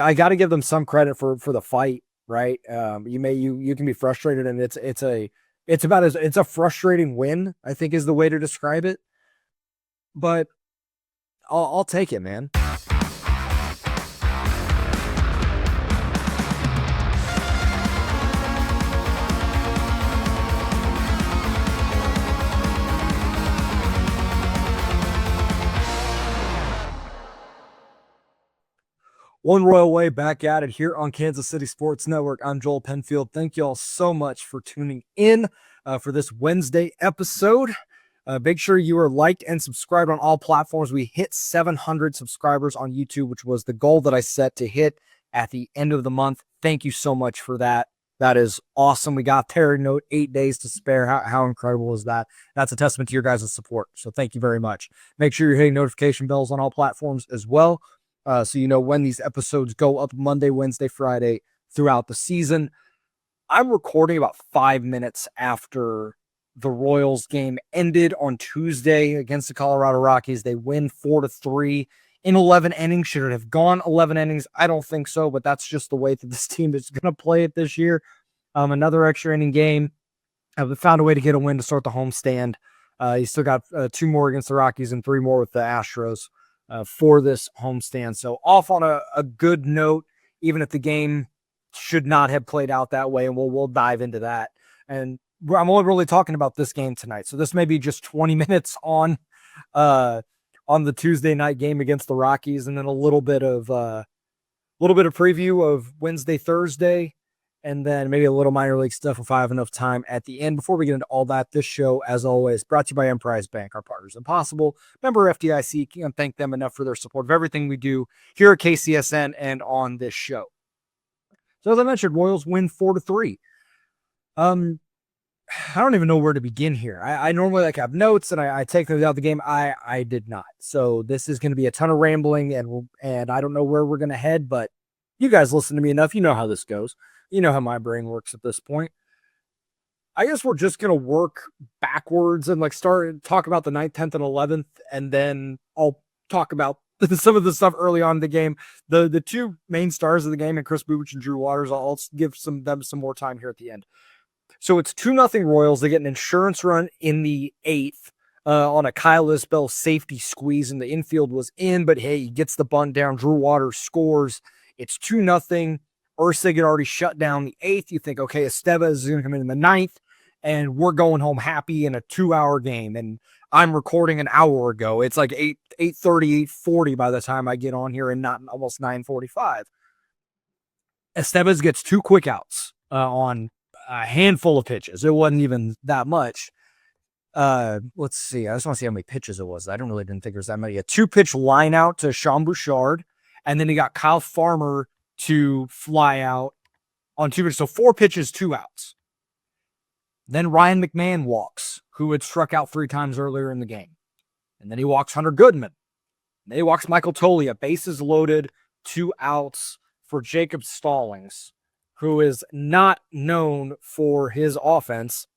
I got to give them some credit for the fight, right? You can be frustrated, and it's a frustrating win, I think is the way to describe it. But I'll take it, man. One Royal Way back at it here on Kansas City Sports Network. I'm Joel Penfield. Thank you all so much for tuning in for this Wednesday episode. Make sure you are liked and subscribed on all platforms. We hit 700 subscribers on YouTube, which was the goal that I set to hit at the end of the month. Thank you so much for that. That is awesome. We got there in 8 days to spare. How incredible is that? That's a testament to your guys' support. So thank you very much. Make sure you're hitting notification bells on all platforms as well. So you know when these episodes go up Monday, Wednesday, Friday throughout the season. I'm recording about 5 minutes after the Royals game ended on Tuesday against the Colorado Rockies. They win 4-3 in 11 innings. Should it have gone 11 innings? I don't think so, but that's just the way that this team is going to play it this year. Another extra inning game. They found a way to get a win to start the homestand. You still got 2 more against the Rockies and 3 more with the Astros for this homestand. So off on a good note, even if the game should not have played out that way, and we'll dive into that. And I'm only really talking about this game tonight, so this may be just 20 minutes on the Tuesday night game against the Rockies, and then a little bit of preview of Wednesday, Thursday, and then maybe a little minor league stuff if I have enough time at the end. Before we get into all that, this show, as always, brought to you by Emprise Bank, our partners impossible. Member FDIC, can't thank them enough for their support of everything we do here at KCSN and on this show. So as I mentioned, Royals win 4-3. I don't even know where to begin here. I normally have notes and I take those out of the game. I did not. So this is going to be a ton of rambling and I don't know where we're going to head, but you guys listen to me enough. You know how this goes. You know how my brain works at this point. I guess we're just going to work backwards and talk about the 9th, 10th, and 11th, and then I'll talk about some of the stuff early on in the game. The 2 main stars of the game, and Kris Bubic and Drew Waters, I'll give them some more time here at the end. So it's 2-0 Royals. They get an insurance run in the 8th on a Kyle Isbell safety squeeze, and the infield was in, but hey, he gets the bunt down. Drew Waters scores. It's 2-0. Ursig had already shut down the 8th. You think, okay, Estevez is going to come in the 9th, and we're going home happy in a 2-hour game. And I'm recording an hour ago. It's like 8:30, 8:40 by the time I get on here, and not almost 9:45. Estevez gets 2 quick outs on a handful of pitches. It wasn't even that much. Let's see. I just want to see how many pitches it was. I didn't think there was that many. A 2-pitch line out to Sean Bouchard, and then he got Kyle Farmer to fly out on 2 pitches. So 4 pitches, 2 outs. Then Ryan McMahon walks, who had struck out 3 times earlier in the game. And then he walks Hunter Goodman. And then he walks Michael Tolia. Bases loaded, 2 outs for Jacob Stallings, who is not known for his offense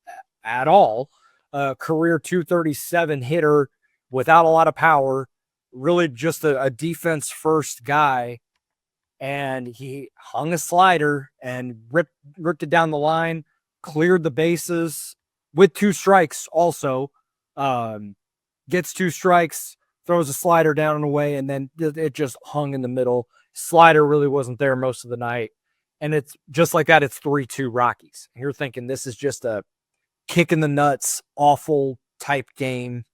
at all. Career .237 hitter without a lot of power. Really just a defense-first guy. And he hung a slider and ripped it down the line, cleared the bases with 2 strikes also. Gets 2 strikes, throws a slider down and away, and then it just hung in the middle. Slider really wasn't there most of the night. And it's just like that, it's 3-2 Rockies. And you're thinking this is just a kick in the nuts, awful type game.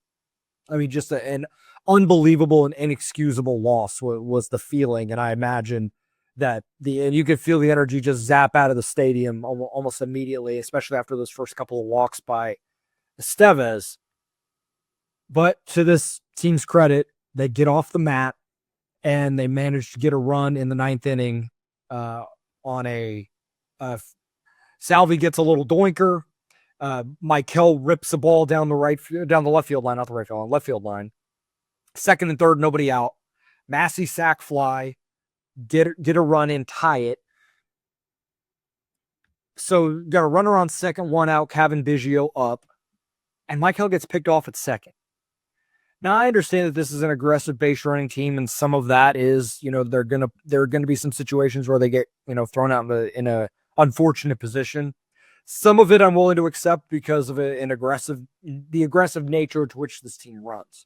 I mean, just an unbelievable and inexcusable loss was the feeling. And I imagine that and you could feel the energy just zap out of the stadium almost immediately, especially after those first couple of walks by Estevez. But to this team's credit, they get off the mat and they managed to get a run in the 9th inning on a Salvi gets a little doinker. Michael rips the ball down the left field line, not the right field line, left field line. 2nd and 3rd, nobody out. Massey sack fly, get a run in, tie it. So got a runner on 2nd, 1 out, Kevin Biggio up, and Michael gets picked off at 2nd. Now, I understand that this is an aggressive base running team, and some of that is, there are gonna be some situations where they get, thrown out in a unfortunate position. Some of it I'm willing to accept because of the aggressive nature to which this team runs.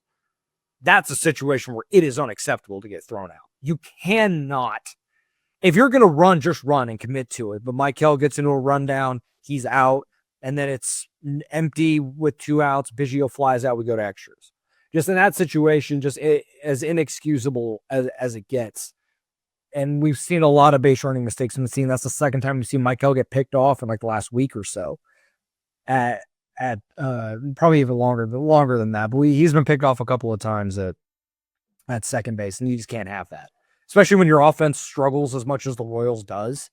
That's a situation where it is unacceptable to get thrown out. You cannot, if you're gonna run, just run and commit to it. But Michael gets into a rundown, he's out, and then it's empty with 2 outs. Biggio flies out, we go to extras. Just in that situation, just as inexcusable as it gets. And we've seen a lot of base running mistakes in the team. That's the second time we've seen Michael get picked off in like the last week or so. At probably even longer than that. But he's been picked off a couple of times at second base, and you just can't have that. Especially when your offense struggles as much as the Royals does.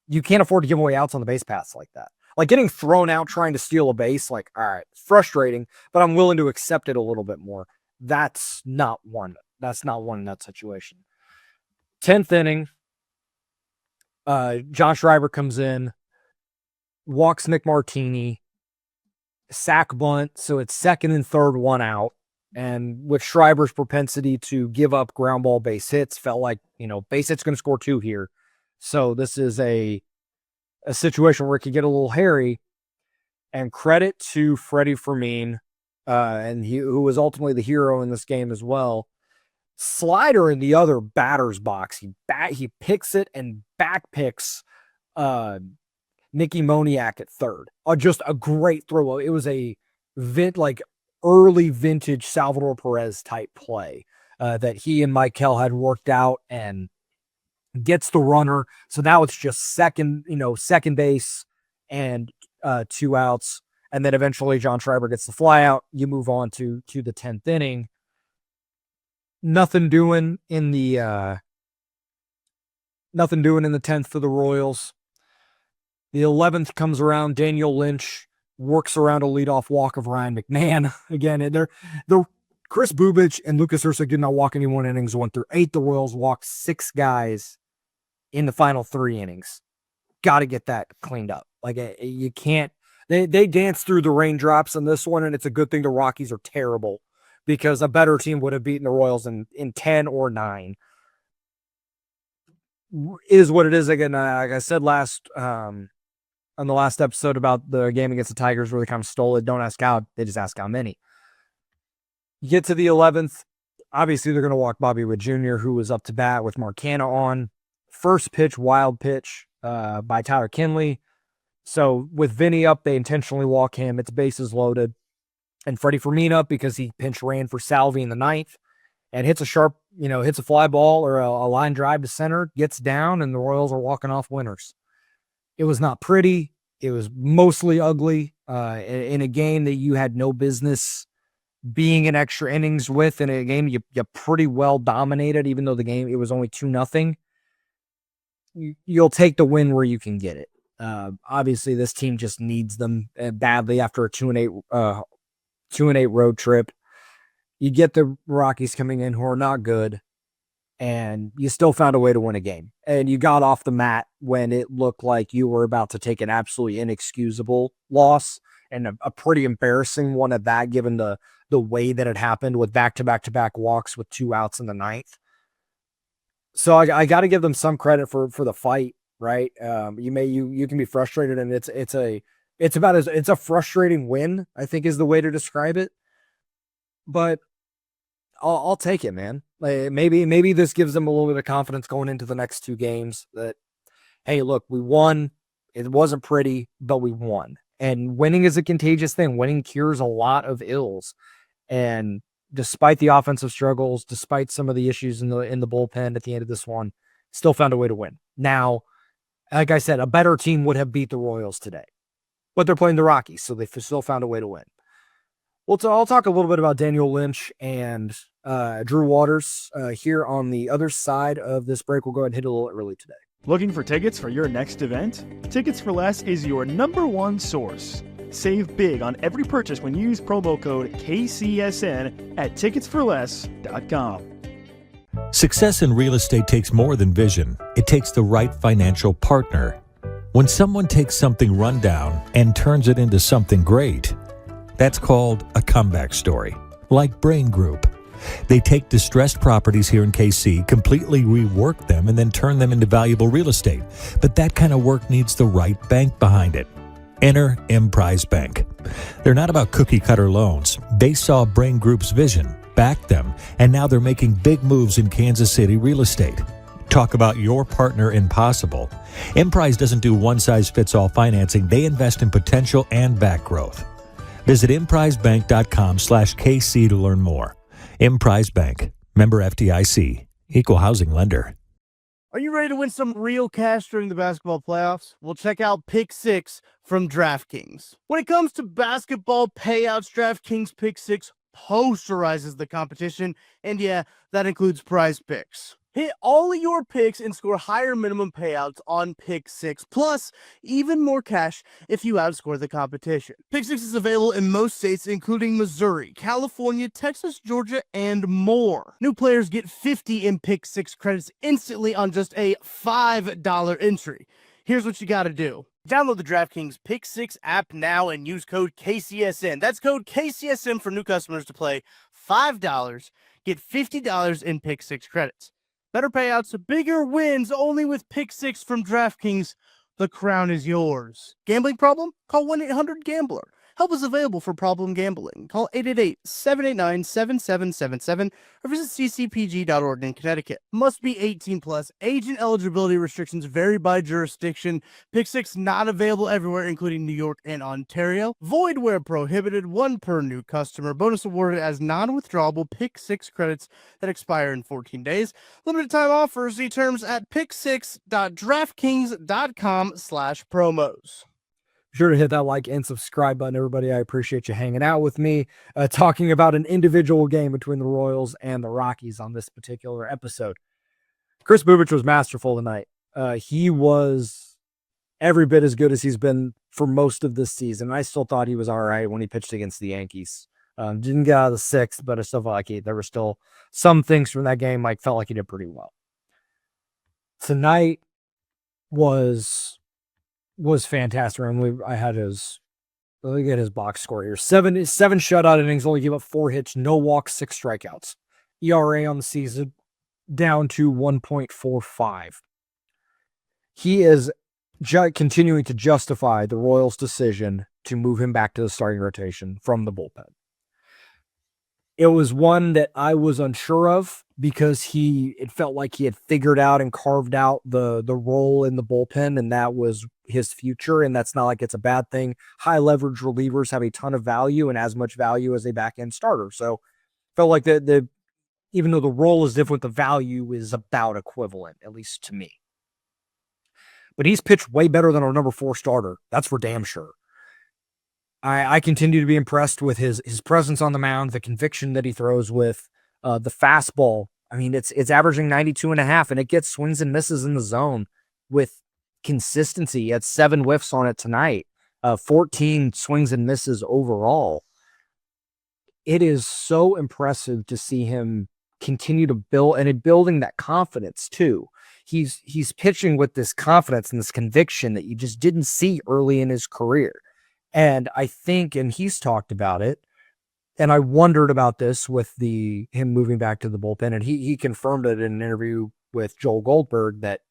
You can't afford to give away outs on the base paths like that. Like getting thrown out trying to steal a base, like, all right, frustrating, but I'm willing to accept it a little bit more. That's not one. That's not one in that situation. 10th inning, John Schreiber comes in, walks Nick Martini, sack bunt, so it's second and third, 1 out. And with Schreiber's propensity to give up ground ball base hits, felt like, base hit's going to score 2 here. So this is a situation where it could get a little hairy. And credit to Freddie Fermin, and who was ultimately the hero in this game as well. Slider in the other batter's box. He picks it and back picks Nicky Moniak at third. Just a great throw. It was a early vintage Salvador Perez type play that he and Michael had worked out, and gets the runner. So now it's just second base and 2 outs. And then eventually John Schreiber gets the fly out. You move on to the 10th inning. Nothing doing in the 10th for the Royals. The 11th comes around. Daniel Lynch works around a leadoff walk of Ryan McMahon. Again, the Kris Bubic and Lucas Erceg did not walk any 1 innings 1 through 8. The Royals walked 6 guys in the final 3 innings. Got to get that cleaned up. Like, you can't. They danced through the raindrops in this one, and it's a good thing the Rockies are terrible, because a better team would have beaten the Royals in 10 or 9. It is what it is. Again, like I said on the last episode about the game against the Tigers where they kind of stole it. Don't ask how, they just ask how many. You get to the 11th. Obviously, they're going to walk Bobby Witt Jr., who was up to bat with Marcana on. First pitch, wild pitch by Tyler Kinley. So with Vinny up, they intentionally walk him. It's bases loaded. And Freddie Fermin up because he pinch ran for Salvi in the 9th and hits a fly ball or a line drive to center, gets down, and the Royals are walking off winners. It was not pretty. It was mostly ugly in a game that you had no business being in extra innings with. In a game you pretty well dominated, even though it was only 2-0. You'll take the win where you can get it. Obviously, this team just needs them badly after a 2-8 road trip. You get the Rockies coming in who are not good, and you still found a way to win a game. And you got off the mat when it looked like you were about to take an absolutely inexcusable loss, and a pretty embarrassing one at that, given the way that it happened with back-to-back walks with 2 outs in the 9th. So I got to give them some credit for the fight, right? You can be frustrated, and it's a frustrating win, I think is the way to describe it. But I'll take it, man. Like, maybe this gives them a little bit of confidence going into the next 2 games that, hey, look, we won. It wasn't pretty, but we won. And winning is a contagious thing. Winning cures a lot of ills. And despite the offensive struggles, despite some of the issues in the bullpen at the end of this one, still found a way to win. Now, like I said, a better team would have beat the Royals today, but they're playing the Rockies, so they still found a way to win. Well, I'll talk a little bit about Daniel Lynch and Drew Waters here on the other side of this break. We'll go ahead and hit it a little early today. Looking for tickets for your next event? Tickets for Less is your #1 source. Save big on every purchase when you use promo code KCSN at ticketsforless.com. Success in real estate takes more than vision. It takes the right financial partner. When someone takes something rundown and turns it into something great, that's called a comeback story. like Brain Group. They take distressed properties here in KC, completely rework them, and then turn them into valuable real estate. But that kind of work needs the right bank behind it. Enter Emprise Bank. They're not about cookie-cutter loans. They saw Brain Group's vision, backed them, and now they're making big moves in Kansas City real estate. Talk about your partner in possible. Emprise doesn't do one-size-fits-all financing. They invest in potential and back growth. Visit emprisebank.com/KC to learn more. Emprise Bank, member FDIC, equal housing lender. Are you ready to win some real cash during the basketball playoffs? Well, check out Pick 6 from DraftKings. When it comes to basketball payouts, DraftKings Pick 6 posterizes the competition, and yeah, that includes Prize Picks. Hit all of your picks and score higher minimum payouts on Pick 6, plus even more cash if you outscore the competition. Pick 6 is available in most states, including Missouri, California, Texas, Georgia, and more. New players get 50 in Pick 6 credits instantly on just a $5 entry. Here's what you got to do. Download the DraftKings Pick 6 app now and use code KCSN. That's code KCSN for new customers to play $5, get $50 in Pick 6 credits. Better payouts, bigger wins, only with Pick 6 from DraftKings. The crown is yours. Gambling problem? Call 1-800-GAMBLER. Help is available for problem gambling. Call 888-789-7777 or visit ccpg.org in Connecticut. Must be 18 plus. Age and eligibility restrictions vary by jurisdiction. Pick 6 not available everywhere, including New York and Ontario. Void where prohibited. 1 per new customer. Bonus awarded as non-withdrawable Pick 6 credits that expire in 14 days. Limited time offers. See terms at pick6.draftkings.com/promos. Be sure to hit that like and subscribe button, everybody. I appreciate you hanging out with me, talking about an individual game between the Royals and the Rockies on this particular episode. Kris Bubic was masterful tonight. He was every bit as good as he's been for most of this season. I still thought he was all right when he pitched against the Yankees. Didn't get out of the 6th, but I still felt like there were still some things from that game felt like he did pretty well. Tonight was fantastic. I had let me get his box score here. Seven shutout innings, only gave up 4 hits, no walks, 6 strikeouts. ERA on the season down to 1.45. He is continuing to justify the Royals' decision to move him back to the starting rotation from the bullpen. It was one that I was unsure of because it felt like he had figured out and carved out the role in the bullpen, and that was his future. And that's not like it's a bad thing. High leverage relievers have a ton of value and as much value as a back end starter. So felt like even though the role is different, the value is about equivalent, at least to me. But he's pitched way better than our number 4 starter. That's for damn sure. I continue to be impressed with his presence on the mound, the conviction that he throws with, the fastball. I mean, it's averaging 92.5, and it gets swings and misses in the zone with consistency. He had 7 whiffs on it tonight, 14 swings and misses overall. It is so impressive to see him continue to build and building that confidence too. He's pitching with this confidence and this conviction that you just didn't see early in his career. And I think, and he's talked about it, and I wondered about this with him moving back to the bullpen, and he confirmed it in an interview with Joel Goldberg that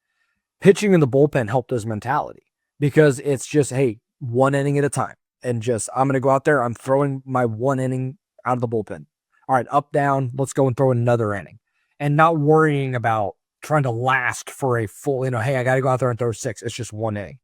pitching in the bullpen helped his mentality because it's just, hey, 1 inning at a time. And just, I'm going to go out there, I'm throwing my 1 inning out of the bullpen. All right, up, down, let's go and throw another inning. And not worrying about trying to last for a full, hey, I got to go out there and throw 6. It's just 1 inning.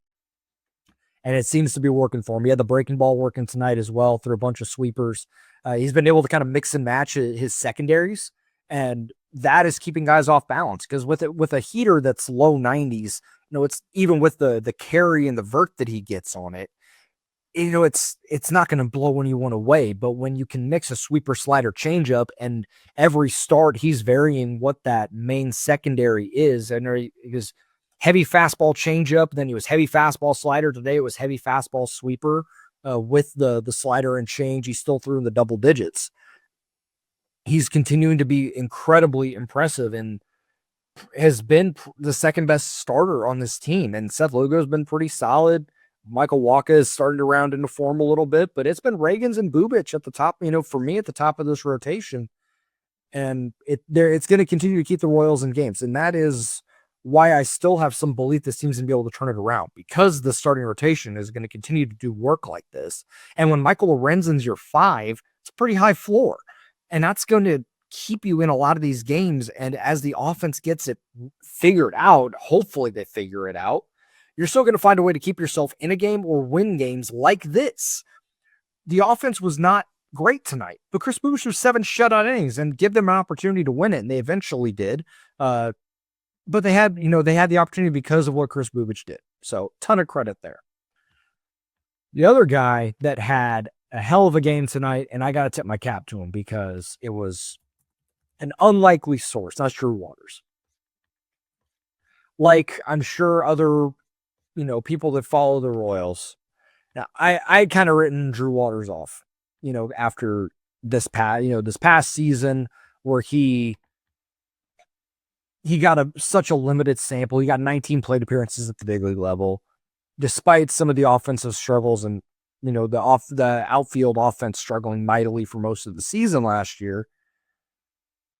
And it seems to be working for him. He had the breaking ball working tonight as well through a bunch of sweepers. He's been able to kind of mix and match his secondaries, and that is keeping guys off balance because with a heater that's low 90s, it's even with the carry and the vert that he gets on it, it's not going to blow anyone away. But when you can mix a sweeper, slider, changeup, and every start he's varying what that main secondary is, and because heavy fastball changeup, then he was heavy fastball slider. Today it was heavy fastball sweeper with the slider and change. He still threw in the double digits. He's continuing to be incredibly impressive and has been the second best starter on this team. And Seth Lugo's been pretty solid. Michael Wacha is starting to round into form a little bit, but it's been Reagans and Bubic at the top, for me at the top of this rotation. And it's going to continue to keep the Royals in games. And that is why I still have some belief this team's going to be able to turn it around, because the starting rotation is going to continue to do work like this. And when Michael Lorenzen's your 5, it's a pretty high floor. And that's going to keep you in a lot of these games. And as the offense gets it figured out, hopefully they figure it out, you're still going to find a way to keep yourself in a game or win games like this. The offense was not great tonight, but Kris Bubic was 7 shutout innings and give them an opportunity to win it, and they eventually did. But they had the opportunity because of what Kris Bubic did. So ton of credit there. The other guy that had a hell of a game tonight, and I got to tip my cap to him because it was an unlikely source. That's Drew Waters. Like I'm sure other, people that follow the Royals. Now I kind of written Drew Waters off, after this past season where he got such a limited sample. He got 19 plate appearances at the big league level, despite some of the offensive struggles and, the outfield offense struggling mightily for most of the season last year.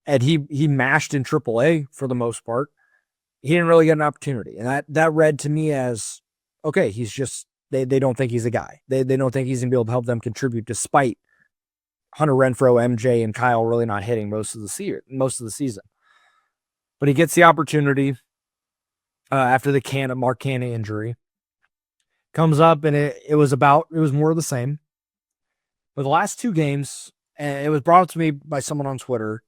And he mashed in AAA for the most part. He didn't really get an opportunity. And that read to me as, okay, he's just, they don't think he's a guy. They don't think he's going to be able to help them contribute, despite Hunter Renfroe, MJ, and Kyle really not hitting most of the season. But he gets the opportunity after the Mark Canha injury. Comes up, and it was more of the same. But the last 2 games, and it was brought up to me by someone on Twitter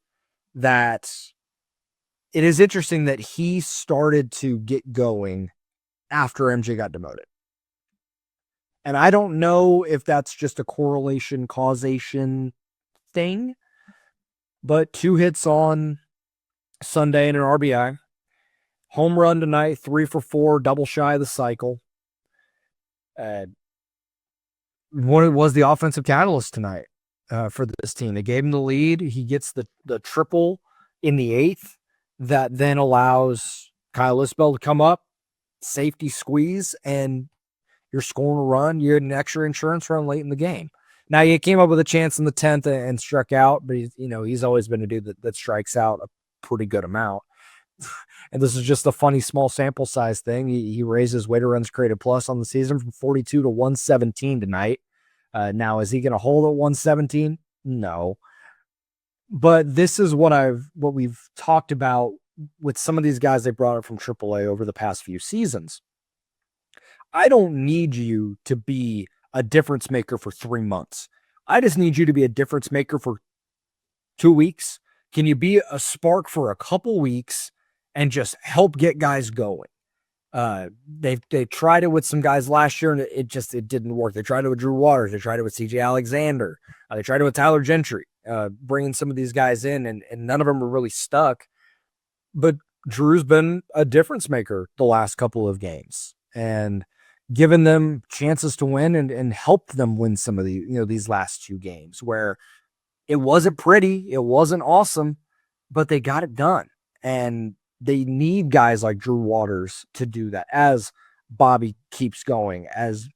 that it is interesting that he started to get going after MJ got demoted. And I don't know if that's just a correlation, causation thing, but 2 hits on Sunday and an RBI. Home run tonight, 3 for 4, double shy of the cycle. What was the offensive catalyst tonight for this team? They gave him the lead. He gets the triple in the 8th that then allows Kyle Isbell to come up, safety squeeze, and you're scoring a run. You had an extra insurance run late in the game. Now, he came up with a chance in the 10th and struck out, but he's always been a dude that strikes out a pretty good amount. And this is just a funny small sample size thing. He raised his weighted runs created plus on the season from 42 to 117 tonight. Now, is he going to hold at 117? No. But this is what we've talked about with some of these guys they brought up from AAA over the past few seasons. I don't need you to be a difference maker for 3 months. I just need you to be a difference maker for 2 weeks. Can you be a spark for a couple weeks and just help get guys going? They tried it with some guys last year and it didn't work. They tried it with Drew Waters. They tried it with CJ Alexander. They tried it with Tyler Gentry, bringing some of these guys in, and none of them were really stuck. But Drew's been a difference maker the last couple of games and given them chances to win and helped them win some of the, these last 2 games where it wasn't pretty, it wasn't awesome, but they got it done. And they need guys like Drew Waters to do that as Bobby keeps going, as,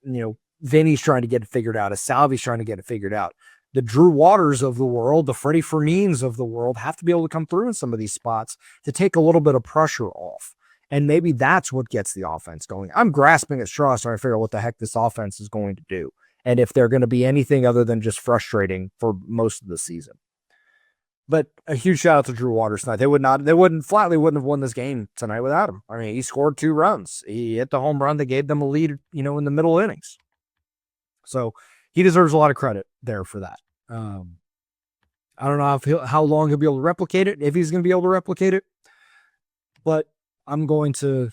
Vinny's trying to get it figured out, as Salvi's trying to get it figured out. The Drew Waters of the world, the Freddie Fermins of the world have to be able to come through in some of these spots to take a little bit of pressure off. And maybe that's what gets the offense going. I'm grasping at straws trying to figure out what the heck this offense is going to do, and if they're going to be anything other than just frustrating for most of the season. But a huge shout out to Drew Waters tonight. They wouldn't have won this game tonight without him. I mean, he scored 2 runs. He hit the home run that gave them a lead, in the middle innings. So he deserves a lot of credit there for that. I don't know how long he'll be able to replicate it, if he's going to be able to replicate it. But I'm going to,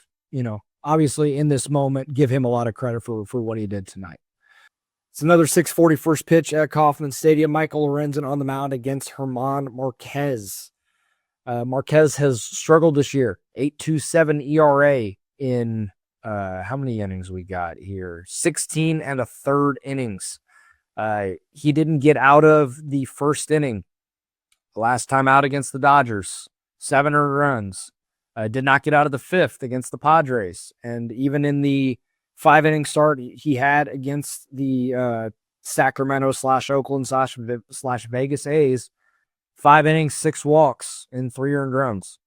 obviously in this moment, give him a lot of credit for what he did tonight. It's another 6:40 first pitch at Kauffman Stadium. Michael Lorenzen on the mound against German Marquez. Marquez has struggled this year. 8.27 ERA in how many innings we got here? 16 and a third innings. He didn't get out of the first inning. Last time out against the Dodgers, 7 earned runs. Did not get out of the 5th against the Padres. And even in the 5-inning start he had against the Sacramento / Oakland / Vegas A's. 5 innings, 6 walks, and 3 earned runs.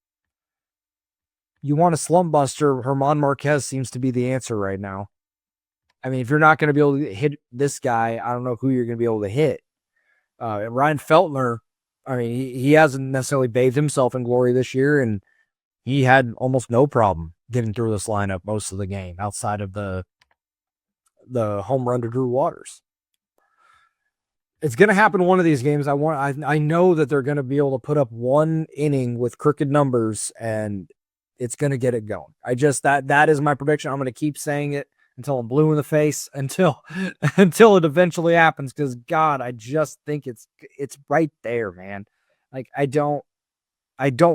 You want a slump buster, German Marquez seems to be the answer right now. I mean, if you're not going to be able to hit this guy, I don't know who you're going to be able to hit. Ryan Feltner, I mean, he hasn't necessarily bathed himself in glory this year, and he had almost no problem getting through this lineup most of the game outside of the home run to Drew Waters. It's going to happen one of these games. I know that they're going to be able to put up 1 inning with crooked numbers, and it's going to get it going. That is my prediction. I'm going to keep saying it until I'm blue in the face, until it eventually happens. Because God, I just think it's right there, man. Like I don't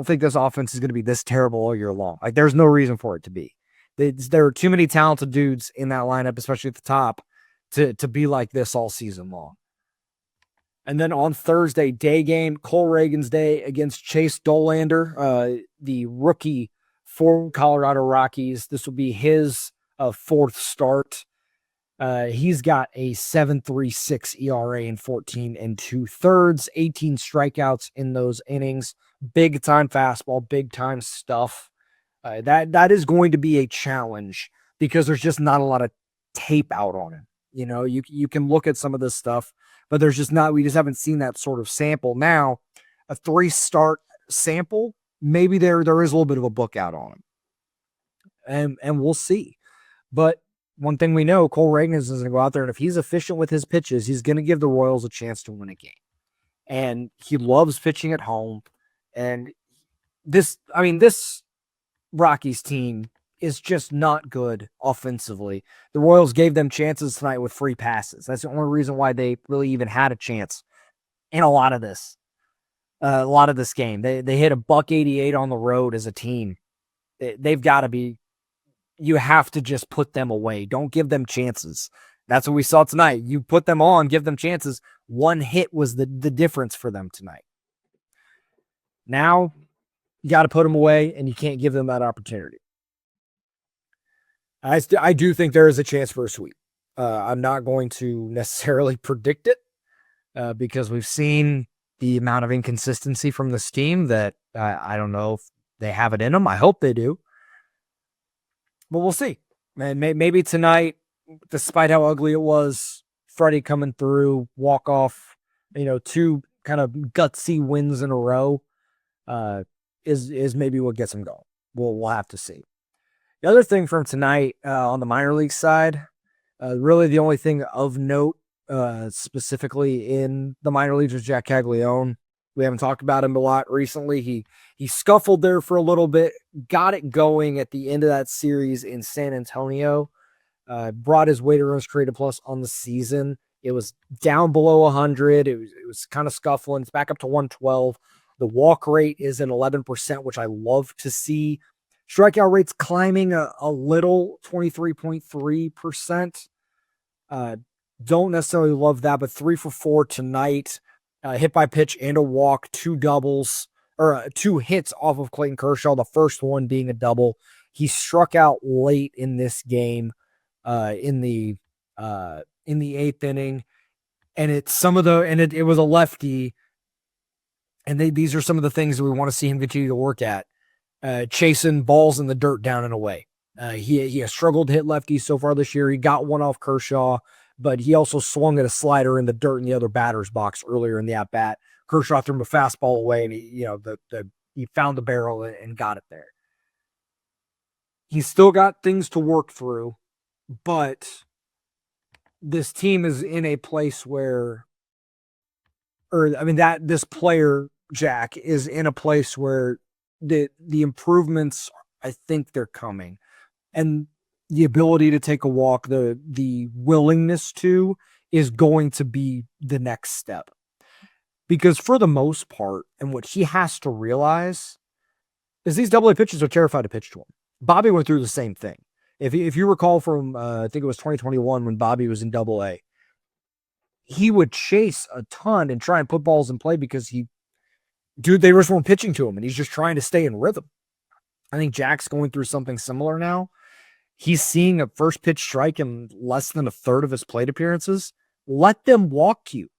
think this offense is going to be this terrible all year long. Like there's no reason for it to be. There are too many talented dudes in that lineup, especially at the top, to be like this all season long. And then on Thursday, day game, Cole Reagan's day against Chase Dollander, the rookie for Colorado Rockies. This will be his 4th start. He's got a 7.36 ERA in 14 2/3, 18 strikeouts in those innings. Big time fastball, big time stuff. That is going to be a challenge because there's just not a lot of tape out on him. You know, you can look at some of this stuff, but we just haven't seen that sort of sample. Now, a 3-start sample, maybe there is a little bit of a book out on him. And we'll see. But one thing we know, Cole Reagan is going to go out there, and if he's efficient with his pitches, he's going to give the Royals a chance to win a game. And he loves pitching at home. And this Rockies team is just not good offensively. The Royals gave them chances tonight with free passes. That's the only reason why they really even had a chance in a lot of this game. They hit a $188 on the road as a team. They've got to be. You have to just put them away. Don't give them chances. That's what we saw tonight. You put them on, give them chances. 1 hit was the difference for them tonight. Now, you got to put them away, and you can't give them that opportunity. I do think there is a chance for a sweep. I'm not going to necessarily predict it because we've seen the amount of inconsistency from this team that I don't know if they have it in them. I hope they do. But we'll see. And maybe tonight, despite how ugly it was, Freddie coming through, walk off, 2 kind of gutsy wins in a row is maybe what gets him going. We'll have to see. The other thing from tonight on the minor league side, really the only thing of note specifically in the minor leagues was Jack Caglione. We haven't talked about him a lot recently. He scuffled there for a little bit, got it going at the end of that series in San Antonio, brought his weighted runs created plus on the season. It was down below 100. It was kind of scuffling. It's back up to 112. The walk rate is at 11%, which I love to see. Strikeout rate's climbing a little, 23.3%. Don't necessarily love that, but 3 for 4 tonight. Hit by pitch and a walk, 2 doubles, or 2 hits off of Clayton Kershaw, the first one being a double. He struck out late in this game in the 8th inning, and it was a lefty, and these are some of the things that we want to see him continue to work at. Chasing balls in the dirt down and away. He has struggled to hit lefties so far this year. He got one off Kershaw, but he also swung at a slider in the dirt in the other batter's box earlier in the at-bat. Kershaw threw him a fastball away, and he found the barrel and got it there. He's still got things to work through, but this team is in a place this player, Jack, is in a place where the improvements, I think they're coming. And the ability to take a walk, the willingness to, is going to be the next step. Because for the most part, and what he has to realize is these AA pitchers are terrified to pitch to him. Bobby went through the same thing. If you recall from, I think it was 2021 when Bobby was in AA, he would chase a ton and try and put balls in play because they just weren't pitching to him, and he's just trying to stay in rhythm. I think Jack's going through something similar now. He's seeing a first pitch strike in less than a third of his plate appearances. Let them walk you.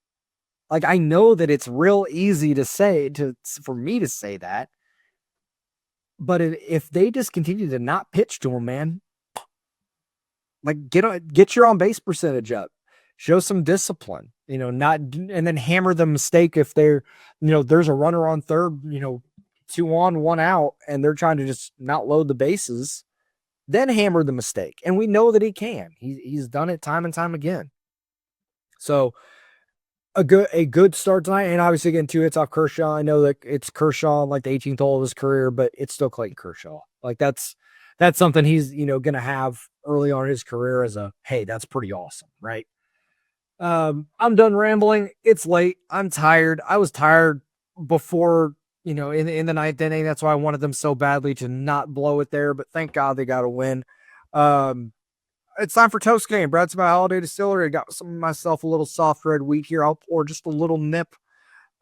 Like, I know that it's real easy to say, for me to say that, but if they just continue to not pitch to him, man, like, get your on base percentage up, show some discipline, and then hammer the mistake if there's a runner on third, 2 on, 1 out, and they're trying to just not load the bases, then hammer the mistake. And we know that he can. He's done it time and time again. So a good start tonight, and obviously getting 2 hits off Kershaw. I know that it's Kershaw on like the 18th hole of his career, but it's still Clayton Kershaw. Like that's something he's going to have early on in his career as hey, that's pretty awesome, right? I'm done rambling. It's late. I'm tired. I was tired before, in the 9th inning. That's why I wanted them so badly to not blow it there. But thank God they got a win. It's time for Toast Game. Brought to my Holiday Distillery. I got myself a little soft red wheat here. I'll pour just a little nip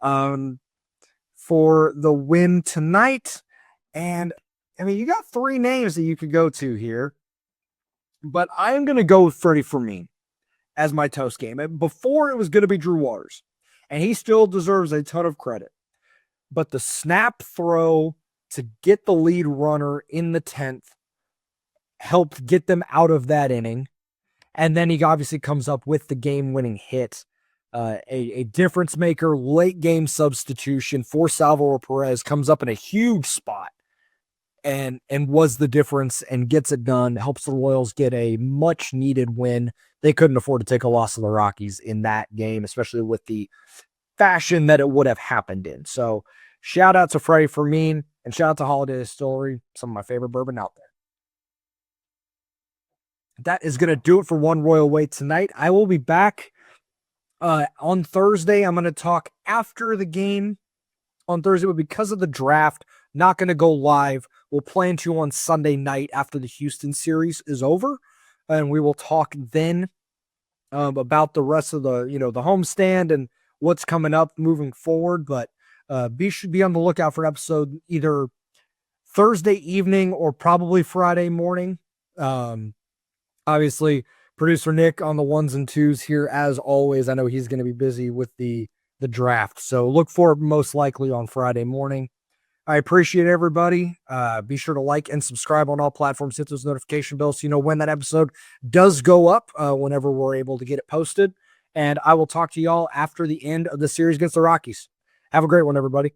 for the win tonight. And I mean, you got 3 names that you could go to here, but I'm going to go with Freddie Fermin as my Toast Game. Before it was going to be Drew Waters, and he still deserves a ton of credit. But the snap throw to get the lead runner in the 10th helped get them out of that inning. And then he obviously comes up with the game-winning hit. A difference maker, late game substitution for Salvador Perez, comes up in a huge spot and was the difference and gets it done. Helps the Royals get a much needed win. They couldn't afford to take a loss to the Rockies in that game, especially with the fashion that it would have happened in. So shout out to Freddie Fermin and shout out to Holiday Distillery, some of my favorite bourbon out there. That is going to do it for One Royal Way tonight. I will be back on Thursday. I'm going to talk after the game on Thursday, but because of the draft, not going to go live. We'll plan to on Sunday night after the Houston series is over, and we will talk then about the rest of the the homestand and what's coming up moving forward. But should be on the lookout for an episode either Thursday evening or probably Friday morning. Obviously, producer Nick on the 1s and 2s here as always. I know he's going to be busy with the draft, so look for it most likely on Friday morning. I appreciate everybody. Be sure to like and subscribe on all platforms. Hit those notification bells so you know when that episode does go up, whenever we're able to get it posted. And I will talk to y'all after the end of the series against the Rockies. Have a great one, everybody.